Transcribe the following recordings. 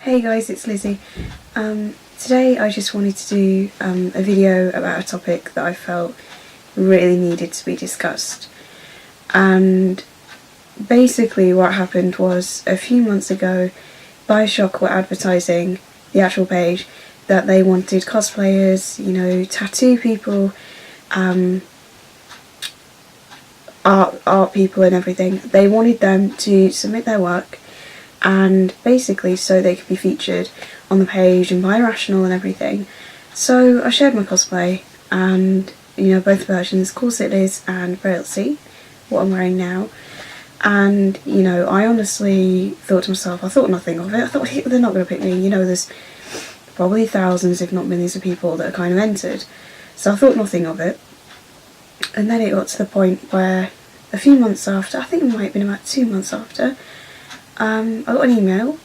Hey guys, it's Lizzie. Today I just wanted to do a video about a topic that I felt really needed to be discussed. And basically what happened was, a few months ago, Bioshock were advertising the actual page that they wanted cosplayers, tattoo people, art people and everything. They wanted them to submit their work, and basically so they could be featured on the page and by Irrational and everything. So I shared my cosplay, and both versions, corset Liz and Brailsy, what I'm wearing now. And I honestly thought to myself, I thought nothing of it. I thought, they're not going to pick me. There's probably thousands if not millions of people that are kind of entered, so I thought nothing of it. And then it got to the point where a few months after, I think it might have been about 2 months after, I got an email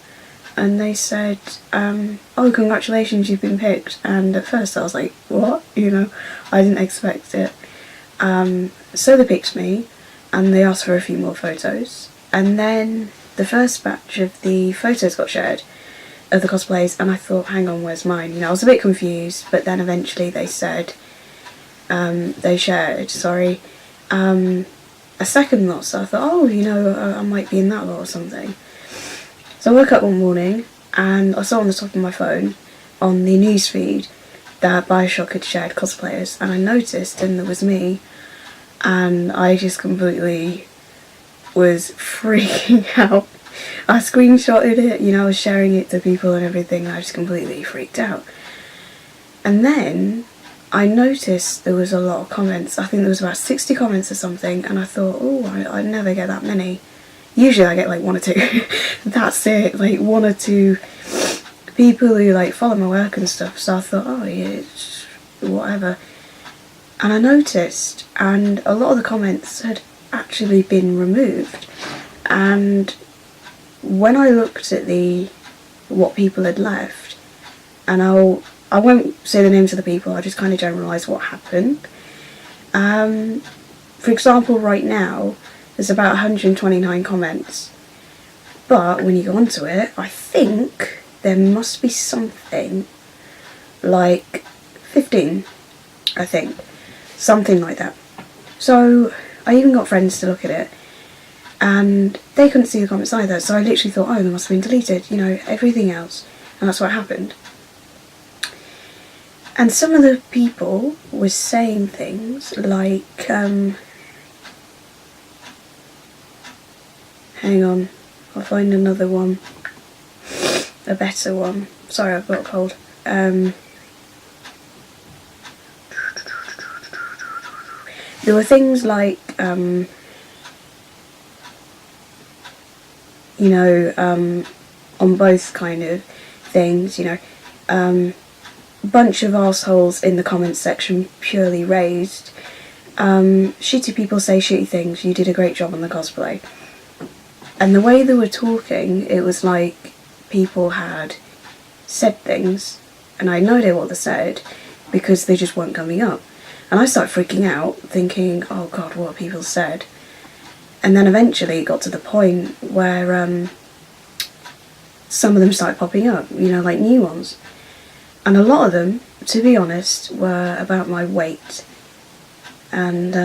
and they said, oh, congratulations, you've been picked. And at first I was like, what? I didn't expect it. So they picked me and they asked for a few more photos. And then the first batch of the photos got shared of the cosplays, and I thought, hang on, where's mine? I was a bit confused, but then eventually they said, they shared, a second lot, so I thought, oh, I might be in that lot or something. So I woke up one morning and I saw on the top of my phone, on the newsfeed, that Bioshock had shared cosplayers, and I noticed, and there was me, and I just completely was freaking out. I screenshotted it, I was sharing it to people and everything, and I just completely freaked out. And then I noticed there was a lot of comments. I think there was about 60 comments or something, and I thought, oh, I never get that many. Usually I get like 1 or 2. That's it, like 1 or 2 people who follow my work and stuff. So I thought, oh yeah, it's whatever. And I noticed, and a lot of the comments had actually been removed. And when I looked at what people had left, and I won't say the names of the people, I'll just kind of generalise what happened. For example, right now, there's about 129 comments. But when you go onto it, I think there must be something like 15, I think. Something like that. So I even got friends to look at it, and they couldn't see the comments either. So I literally thought, oh, they must have been deleted, everything else. And that's what happened. And some of the people were saying things like, hang on, I'll find another one, a better one. Sorry, I've got a cold. There were things like, on both kind of things, bunch of arseholes in the comments section, purely raised. Shitty people say shitty things, you did a great job on the cosplay. And the way they were talking, it was like people had said things, and I had no idea what they said, because they just weren't coming up. And I started freaking out, thinking, oh god, what have people said? And then eventually it got to the point where some of them started popping up, like new ones. And a lot of them, to be honest, were about my weight. And,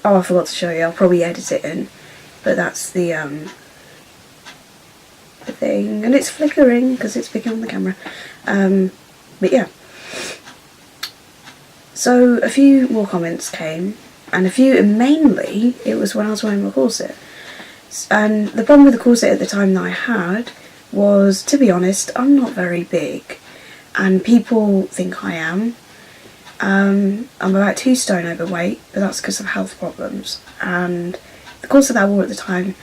oh, I forgot to show you, I'll probably edit it in. But that's the thing. And it's flickering, because it's picking on the camera. But yeah. So a few more comments came, and mainly, it was when I was wearing my corset. And the problem with the corset at the time that I had was, to be honest, I'm not very big. And people think I am. I'm about 2 stone overweight, but that's because of health problems. And the corset that I wore at the time,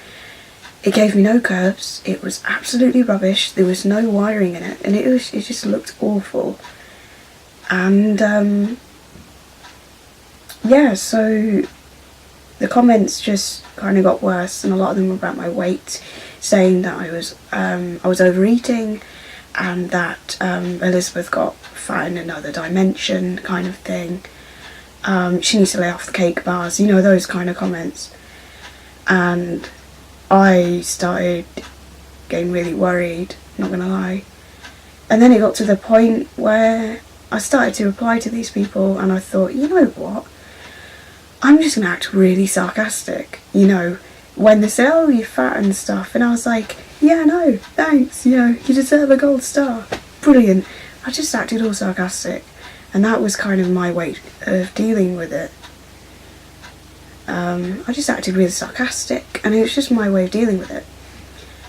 it gave me no curves. It was absolutely rubbish. There was no wiring in it, and it just looked awful. And yeah, so the comments just kind of got worse, and a lot of them were about my weight, saying that I was overeating, and that Elizabeth got fat in another dimension, kind of thing. She needs to lay off the cake bars, those kind of comments. And I started getting really worried, not gonna lie. And then it got to the point where I started to reply to these people, and I thought, you know what, I'm just gonna act really sarcastic, you know, when they say, oh, you're fat and stuff, and I was like, yeah, no, thanks, you know, you deserve a gold star, brilliant. I just acted all sarcastic, and that was kind of my way of dealing with it. I just acted really sarcastic, and it was just my way of dealing with it.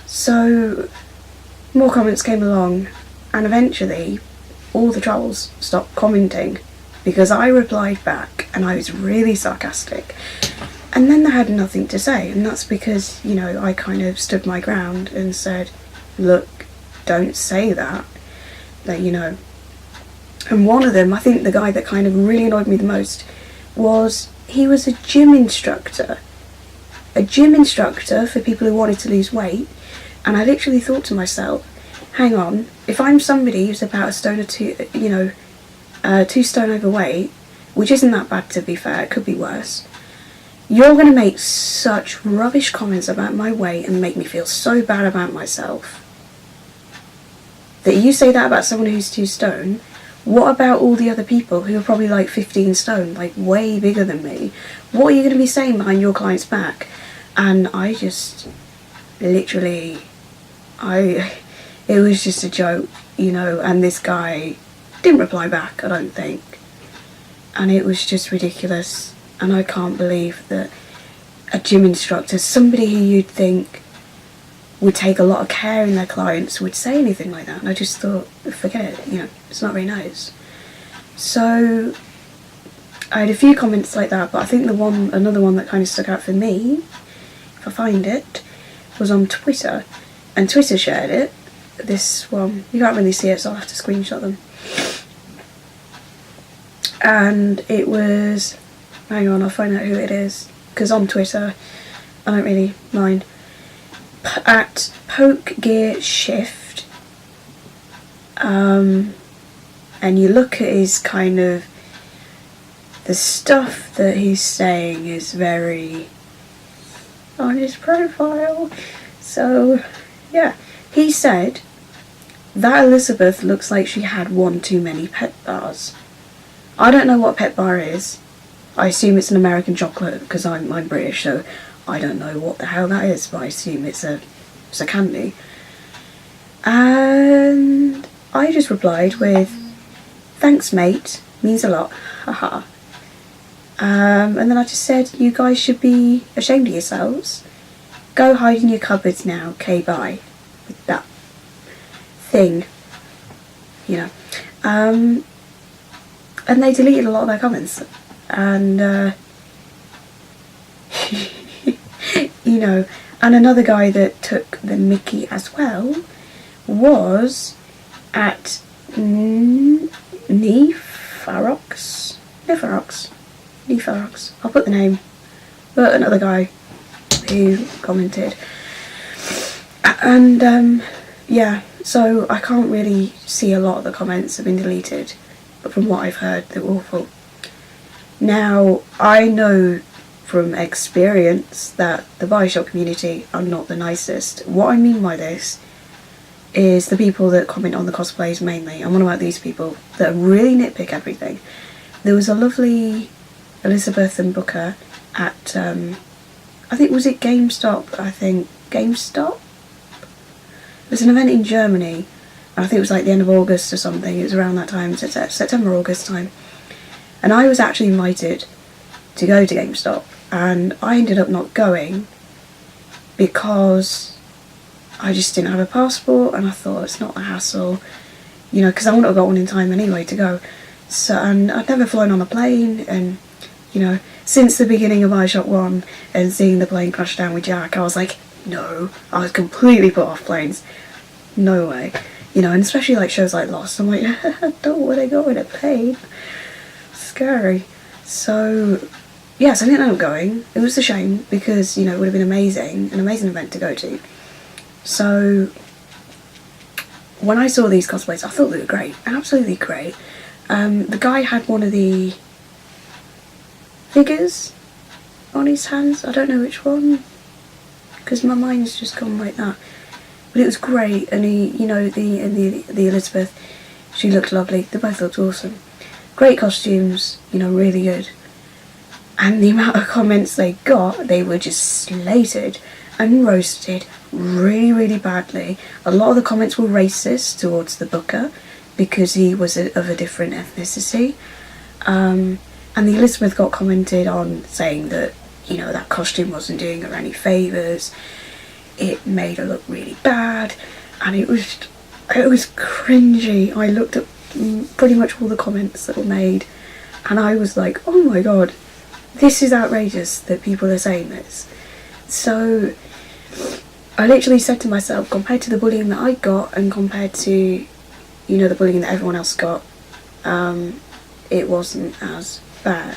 So more comments came along, and eventually all the trolls stopped commenting because I replied back and I was really sarcastic, and then they had nothing to say. And that's because, you know, I kind of stood my ground and said, look, don't say that, you know. And one of them, I think the guy that kind of really annoyed me the most, was he was a gym instructor for people who wanted to lose weight. And I literally thought to myself, hang on, if I'm somebody who's about a stone or two, you know, 2 stone overweight, which isn't that bad to be fair, it could be worse, you're going to make such rubbish comments about my weight and make me feel so bad about myself. That you say that about someone who's 2 stone, what about all the other people who are probably like 15 stone, like way bigger than me? What are you going to be saying behind your client's back? And I just, literally, it was just a joke, you know, and this guy didn't reply back, I don't think. And it was just ridiculous, and I can't believe that a gym instructor, somebody who you'd think would take a lot of care in their clients, would say anything like that. And I just thought, forget it, you know, it's not very nice. So I had a few comments like that, but I think another one that kind of stuck out for me, if I find it, was on Twitter, and Twitter shared it. This one, you can't really see it, so I'll have to screenshot them. And it was, hang on, I'll find out who it is, because on Twitter I don't really mind, at Poke Gear Shift, and you look at his kind of, the stuff that he's saying is very on his profile. So yeah, he said that Elizabeth looks like she had one too many pet bars. I don't know what pet bar is. I assume it's an American chocolate because I'm British, so I don't know what the hell that is, but I assume it's a candy. And I just replied with, thanks mate, means a lot, haha. And then I just said, you guys should be ashamed of yourselves. Go hide in your cupboards now, okay, bye. With that thing, you know. And they deleted a lot of their comments. And, you know, and another guy that took the mickey as well was at Nefarox. I'll put the name. But another guy who commented. And, yeah, so I can't really see a lot of the comments have been deleted. But from what I've heard, they're awful. Now, I know from experience that the Bioshock community are not the nicest. What I mean by this is the people that comment on the cosplays mainly. I'm on about these people that really nitpick everything. There was a lovely Elizabeth and Booker at, I think, was it GameStop? I think, GameStop? There's an event in Germany, and I think it was like the end of August or something. It was around that time, September, August time. And I was actually invited to go to GameStop, and I ended up not going because I just didn't have a passport, and I thought it's not a hassle, you know, because I wouldn't have got one in time anyway to go. So, and I'd never flown on a plane, and, you know, since the beginning of Bioshock 1 and seeing the plane crash down with Jack, I was like, no, I was completely put off planes. No way. You know, and especially like shows like Lost, I'm like, don't want to go in a plane. Scary. So, yes, I didn't end up going. It was a shame because, you know, it would have been amazing, an amazing event to go to. So, when I saw these cosplays, I thought they were great, absolutely great. The guy had one of the figures on his hands. I don't know which one, because my mind's just gone like that. But it was great, and the Elizabeth, she looked lovely. They both looked awesome. Great costumes, really good. And the amount of comments they got, they were just slated and roasted really, really badly. A lot of the comments were racist towards the booker because he was of a different ethnicity. And the Elizabeth got commented on saying that, that costume wasn't doing her any favours. It made her look really bad, and it was cringy. I looked at pretty much all the comments that were made, and I was like, oh my god, this is outrageous that people are saying this. So I literally said to myself, compared to the bullying that I got and compared to, the bullying that everyone else got, it wasn't as bad.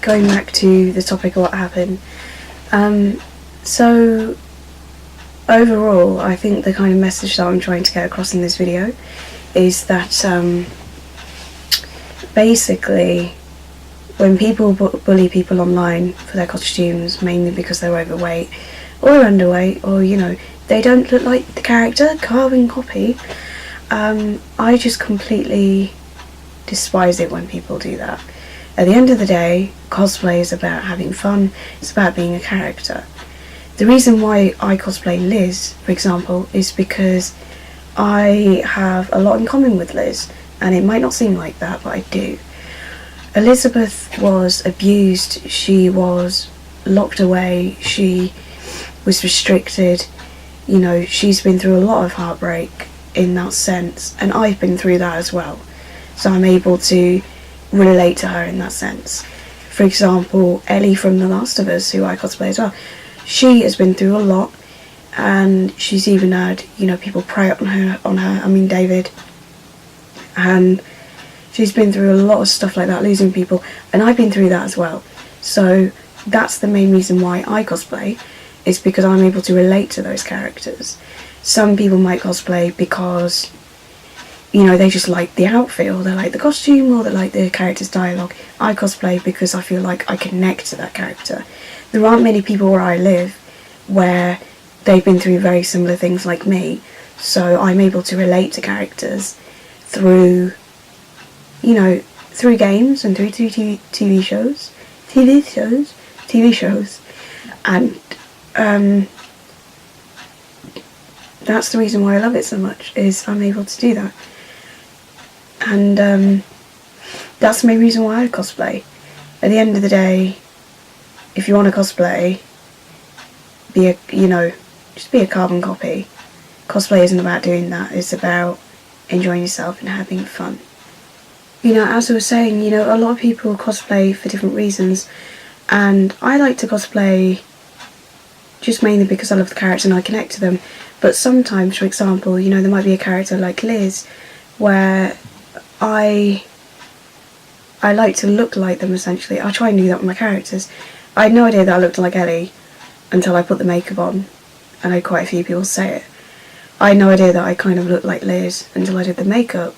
Going back to the topic of what happened, so overall, I think the kind of message that I'm trying to get across in this video is that basically when people bully people online for their costumes, mainly because they're overweight or underweight, or they don't look like the character, carbon copy, I just completely despise it when people do that. At the end of the day, cosplay is about having fun, it's about being a character. The reason why I cosplay Liz, for example, is because I have a lot in common with Liz, and it might not seem like that, but I do. Elizabeth was abused, she was locked away, she was restricted, she's been through a lot of heartbreak in that sense, and I've been through that as well, so I'm able to relate to her in that sense. For example, Ellie from The Last of Us, who I cosplay as well, she has been through a lot, and she's even had, people prey on her, David, and she's been through a lot of stuff like that, losing people, and I've been through that as well. So that's the main reason why I cosplay, is because I'm able to relate to those characters. Some people might cosplay because, they just like the outfit, or they like the costume, or they like the character's dialogue. I cosplay because I feel like I connect to that character. There aren't many people where I live where they've been through very similar things like me, so I'm able to relate to characters through, through games and through TV shows, and that's the reason why I love it so much, is I'm able to do that. And that's the main reason why I cosplay. At the end of the day, if you want to cosplay, just be a carbon copy. Cosplay isn't about doing that, it's about enjoying yourself and having fun. As I was saying, a lot of people cosplay for different reasons, and I like to cosplay just mainly because I love the character and I connect to them. But sometimes, for example, there might be a character like Liz where I like to look like them, essentially. I try and do that with my characters. I had no idea that I looked like Ellie until I put the makeup on, and I had quite a few people say it. I had no idea that I kind of looked like Liz until I did the makeup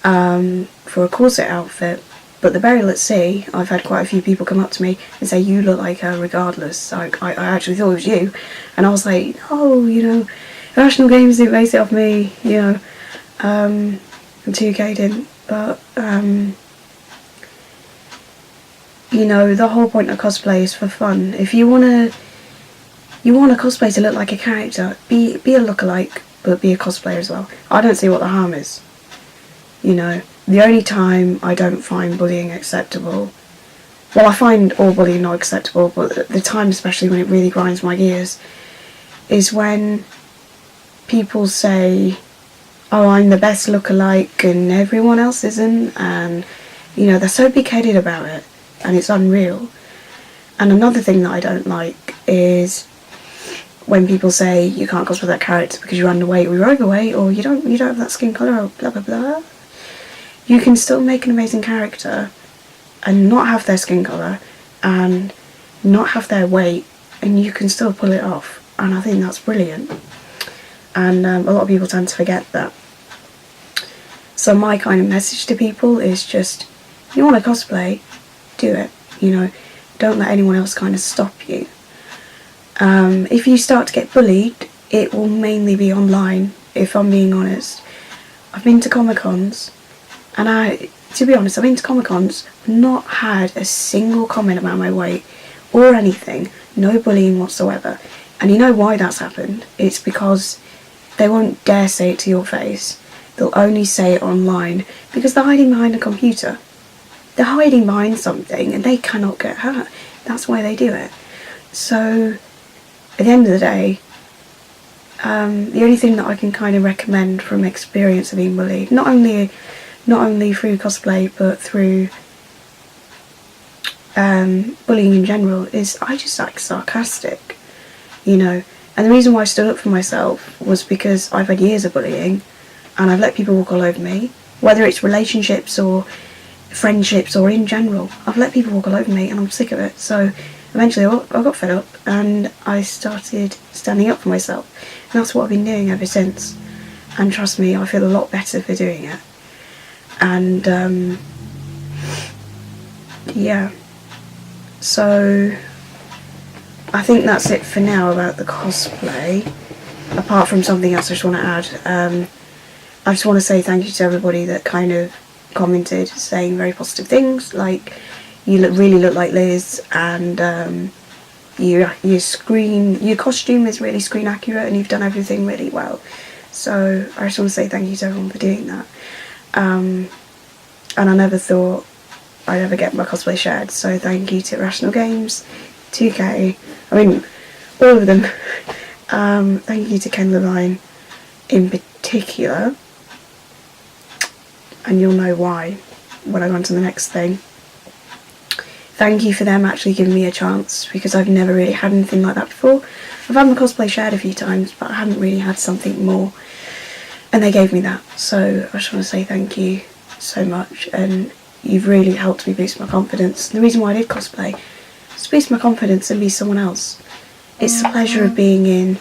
for a corset outfit. But the burial at sea, I've had quite a few people come up to me and say, you look like her regardless. So I actually thought it was you. And I was like, oh, Irrational Games didn't base it off me, and 2K didn't. But, the whole point of cosplay is for fun. If you want to cosplay to look like a character, be a lookalike, but be a cosplayer as well. I don't see what the harm is. The only time I don't find bullying acceptable, well, I find all bullying not acceptable, but the time, especially when it really grinds my gears, is when people say, oh, I'm the best lookalike and everyone else isn't, and they're so big-headed about it, and it's unreal. And another thing that I don't like is when people say you can't cosplay that character because you're underweight or you're overweight, or you don't have that skin colour, or blah blah blah. You can still make an amazing character and not have their skin colour and not have their weight, and you can still pull it off, and I think that's brilliant. And a lot of people tend to forget that. So my kind of message to people is just, you want to cosplay, do it. Don't let anyone else kind of stop you. If you start to get bullied, it will mainly be online, if I'm being honest. I've been to Comic-Cons, and to be honest, I've been to Comic-Cons, not had a single comment about my weight or anything, no bullying whatsoever. And you know why that's happened? It's because they won't dare say it to your face. They'll only say it online, because they're hiding behind a computer. They're hiding behind something, and they cannot get hurt. That's why they do it. So, at the end of the day, the only thing that I can kind of recommend from experience of being bullied, not only through cosplay, but through bullying in general, is I just act sarcastic, you know. And the reason why I stood up for myself was because I've had years of bullying, and I've let people walk all over me, whether it's relationships or friendships or in general. I've let people walk all over me, and I'm sick of it. So eventually I got fed up, and I started standing up for myself, and that's what I've been doing ever since. And trust me, I feel a lot better for doing it. And yeah, so I think that's it for now about the cosplay, apart from something else I just want to add. I just want to say thank you to everybody that kind of commented saying very positive things, like you really look like Liz, and your costume is really screen accurate, and you've done everything really well. So I just want to say thank you to everyone for doing that. And I never thought I'd ever get my cosplay shared, so thank you to Irrational Games, 2K, I mean all of them. Thank you to Ken Levine in particular, and you'll know why when I go on to the next thing. Thank you for them actually giving me a chance, because I've never really had anything like that before. I've had my cosplay shared a few times, but I haven't really had something more, and they gave me that. So I just want to say thank you so much, and you've really helped me boost my confidence. The reason why I did cosplay is to boost my confidence and be someone else. It's the pleasure of being in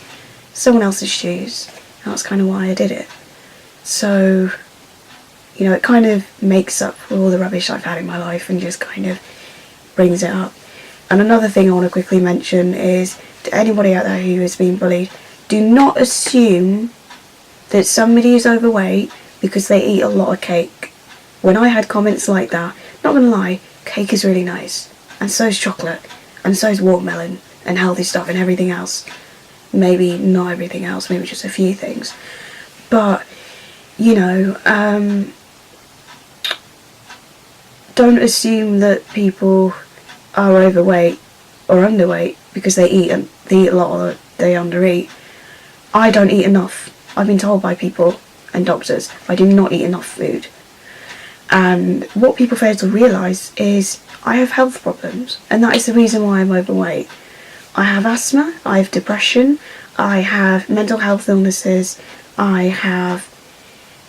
someone else's shoes, and that's kind of why I did it. So, you know, it kind of makes up for all the rubbish I've had in my life, and just kind of brings it up. And another thing I want to quickly mention is, to anybody out there who is being bullied, do not assume that somebody is overweight because they eat a lot of cake. When I had comments like that, not gonna lie, cake is really nice, and so is chocolate, and so is watermelon, and healthy stuff, and everything else. Maybe not everything else, maybe just a few things. But, you know, don't assume that people are overweight or underweight because they eat a lot or they undereat. I don't eat enough. I've been told by people and doctors I do not eat enough food. And what people fail to realise is I have health problems, and that is the reason why I'm overweight. I have asthma, I have depression, I have mental health illnesses, I have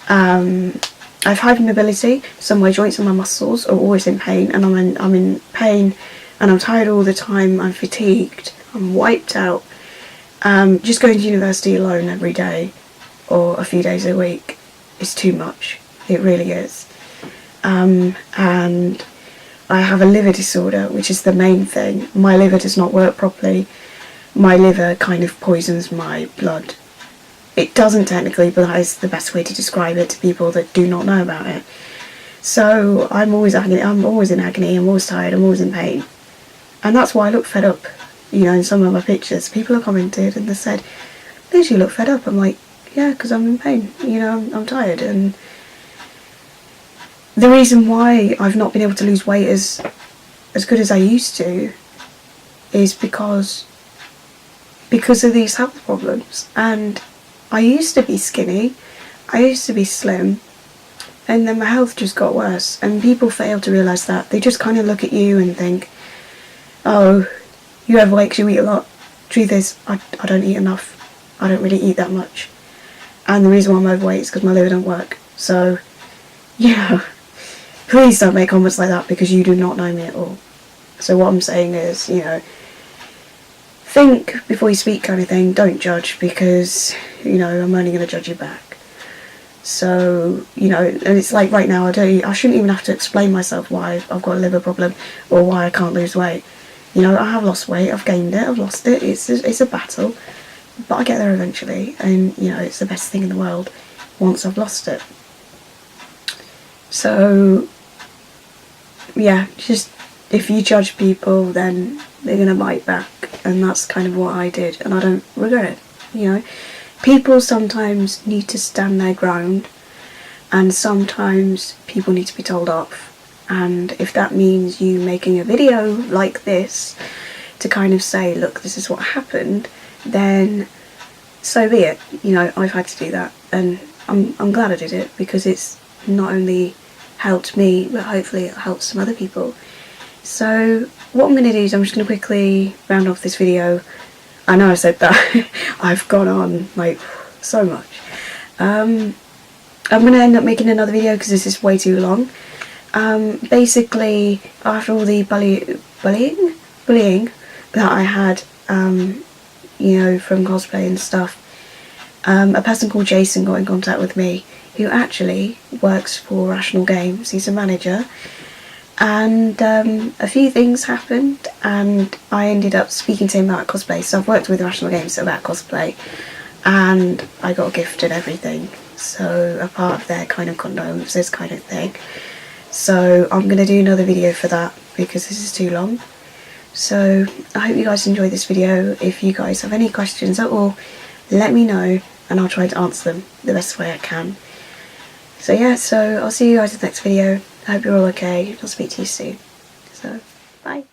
hypermobility, so my joints and my muscles are always in pain, and I'm in pain, and I'm tired all the time, I'm fatigued, I'm wiped out. Just going to university alone every day, or a few days a week, is too much. It really is. And I have a liver disorder, which is the main thing. My liver does not work properly. My liver kind of poisons my blood. It doesn't technically, but that is the best way to describe it to people that do not know about it. So I'm always in agony, I'm always tired, I'm always in pain. And that's why I look fed up. You know, in some of my pictures, people have commented and they said, Liz, you look fed up. I'm like, yeah, because I'm in pain. You know, I'm tired. And the reason why I've not been able to lose weight as good as I used to is because of these health problems. And I used to be skinny, I used to be slim, and then my health just got worse, and people fail to realise that. They just kind of look at you and think, oh, you have weight 'cause you eat a lot. Truth is, I don't eat enough. I don't really eat that much. And the reason why I'm overweight is because my liver don't work. So, yeah, please don't make comments like that, because you do not know me at all. So what I'm saying is, you know, think before you speak kind of thing. Don't judge, because, you know, I'm only going to judge you back. So, you know, and it's like right now, I shouldn't even have to explain myself why I've got a liver problem or why I can't lose weight. You know, I have lost weight, I've gained it, I've lost it, it's a battle. but I get there eventually, and you know, it's the best thing in the world once I've lost it. So yeah, just if you judge people, then they're gonna bite back, and that's kind of what I did, and I don't regret it. You know, people sometimes need to stand their ground, and sometimes people need to be told off. And if that means you making a video like this to kind of say, look, this is what happened, then so be it. You know, I've had to do that, and I'm glad I did it, because it's not only helped me, but hopefully it helps some other people. So what I'm going to do is I'm just going to quickly round off this video. I know I said that. I've gone on like so much. I'm going to end up making another video because this is way too long. Basically, after all the bullying that I had, you know, from cosplay and stuff, a person called Jason got in contact with me, who actually works for Irrational Games. He's a manager, and a few things happened, and I ended up speaking to him about cosplay. So I've worked with Irrational Games about cosplay, and I got a gift and everything, so a part of their kind of condolences kind of thing. So I'm going to do another video for that, because this is too long. So I hope you guys enjoyed this video. If you guys have any questions at all, let me know, and I'll try to answer them the best way I can. So yeah, so I'll see you guys in the next video. I hope you're all okay. I'll speak to you soon. So, bye.